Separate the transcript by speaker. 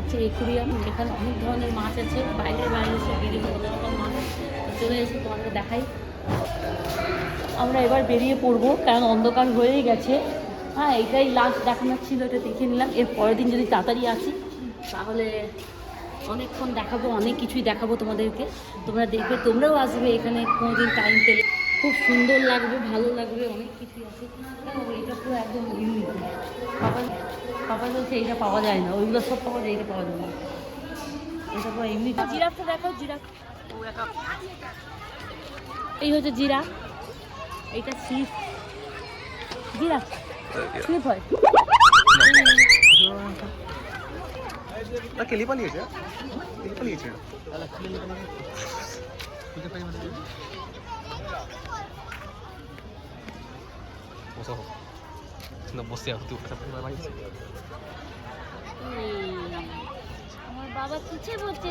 Speaker 1: হচ্ছে একুরিয়াম, এখানে অনেক ধরনের মাছ আছে, বাইরে সব বিভিন্ন রকম মাছ। চলে এসে তোমাদের দেখাই। আমরা এবার বেরিয়ে পড়বো, কারণ অন্ধকার হয়েই গেছে। হ্যাঁ, এটাই লাস্ট দেখানোর ছিল, এটা দেখে নিলাম। এর পরের দিন যদি তাড়াতাড়ি আসি তাহলে অনেকক্ষণ দেখাবো, অনেক কিছুই দেখাবো তোমাদেরকে। তোমরা দেখবে, তোমরাও আসবে এখানে কোনোদিন টাইম পেলে। খুব সুন্দর লাগবে, ভালো লাগবে, অনেক কিছুই আছে। এটা পুরো একদম ইউনিক। পাপা বলছে এইটা পাওয়া যায় না, ওইগুলো সব পাওয়া যায়, এটা পাওয়া যায় না। এটা পুরো ইউনিক। জিরাফটা দেখো, জিরাফ। এই হচ্ছে জিরাফ, এইটা স্লিপ। জিরাফ স্লিপ হয়।
Speaker 2: কেলি পালিয়েছে, কেলি পালিয়েছে। বসে
Speaker 1: আমার বাবা কিছে বলছে